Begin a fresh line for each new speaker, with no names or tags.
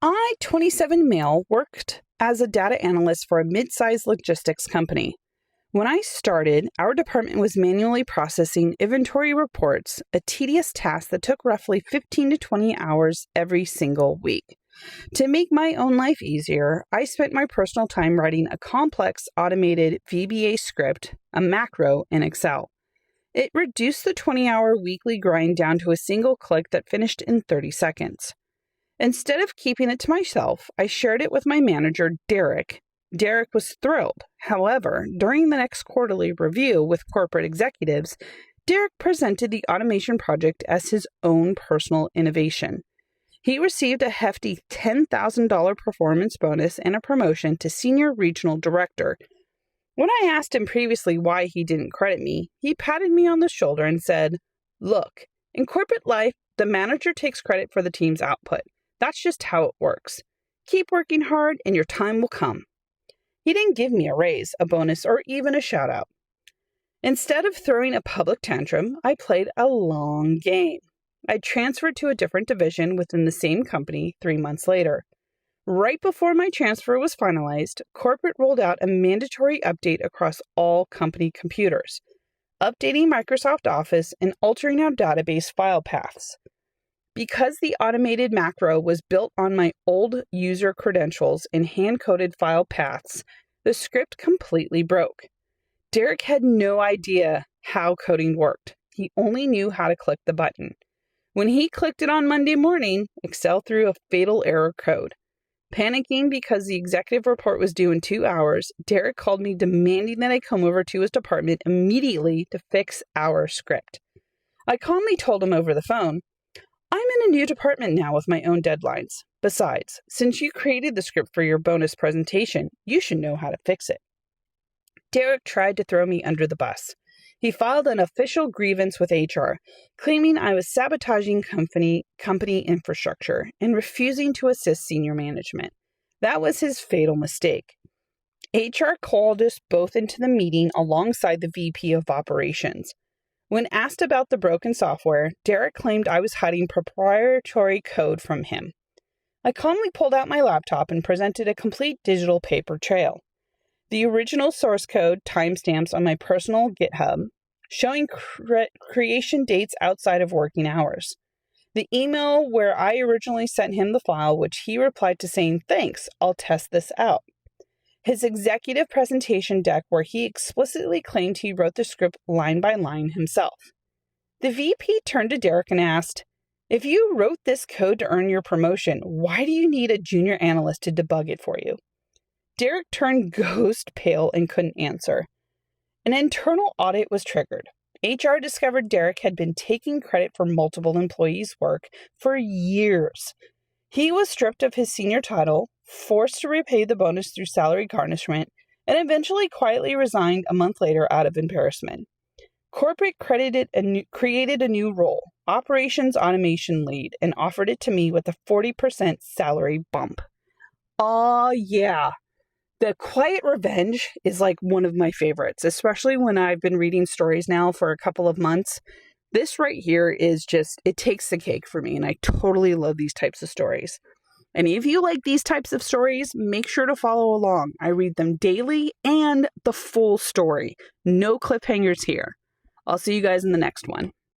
I, 27 male, worked as a data analyst for a mid-sized logistics company. When I started, our department was manually processing inventory reports, a tedious task that took roughly 15 to 20 hours every single week. To make my own life easier, I spent my personal time writing a complex automated VBA script, a macro, in Excel. It reduced the 20-hour weekly grind down to a single click that finished in 30 seconds. Instead of keeping it to myself, I shared it with my manager, Derek. Derek was thrilled. However, during the next quarterly review with corporate executives, Derek presented the automation project as his own personal innovation. He received a hefty $10,000 performance bonus and a promotion to senior regional director. When I asked him previously why he didn't credit me, he patted me on the shoulder and said, "Look, in corporate life, the manager takes credit for the team's output. That's just how it works. Keep working hard and your time will come." He didn't give me a raise, a bonus, or even a shout out. Instead of throwing a public tantrum, I played a long game. I transferred to a different division within the same company 3 months later. Right before my transfer was finalized, corporate rolled out a mandatory update across all company computers, updating Microsoft Office and altering our database file paths. Because the automated macro was built on my old user credentials and hand-coded file paths, the script completely broke. Derek had no idea how coding worked. He only knew how to click the button. When he clicked it on Monday morning, Excel threw a fatal error code. Panicking because the executive report was due in 2 hours, Derek called me demanding that I come over to his department immediately to fix our script. I calmly told him over the phone, "I'm in a new department now with my own deadlines. Besides, since you created the script for your bonus presentation, you should know how to fix it." Derek tried to throw me under the bus. He filed an official grievance with HR, claiming I was sabotaging company infrastructure and refusing to assist senior management. That was his fatal mistake. HR called us both into the meeting alongside the VP of Operations. When asked about the broken software, Derek claimed I was hiding proprietary code from him. I calmly pulled out my laptop and presented a complete digital paper trail. The original source code timestamps on my personal GitHub, showing creation dates outside of working hours. The email where I originally sent him the file, which he replied to saying, "Thanks, I'll test this out." His executive presentation deck where he explicitly claimed he wrote the script line by line himself. The VP turned to Derek and asked, "If you wrote this code to earn your promotion, why do you need a junior analyst to debug it for you?" Derek turned ghost pale and couldn't answer. An internal audit was triggered. HR discovered Derek had been taking credit for multiple employees' work for years. He was stripped of his senior title, forced to repay the bonus through salary garnishment, and eventually quietly resigned a month later out of embarrassment. Corporate created a new role, Operations Automation Lead, and offered it to me with a 40% salary bump. Aw, yeah. The Quiet Revenge is like one of my favorites, especially when I've been reading stories now for a couple of months. This right here is just, it takes the cake for me, and I totally love these types of stories. And if you like these types of stories, make sure to follow along. I read them daily and the full story. No cliffhangers here. I'll see you guys in the next one.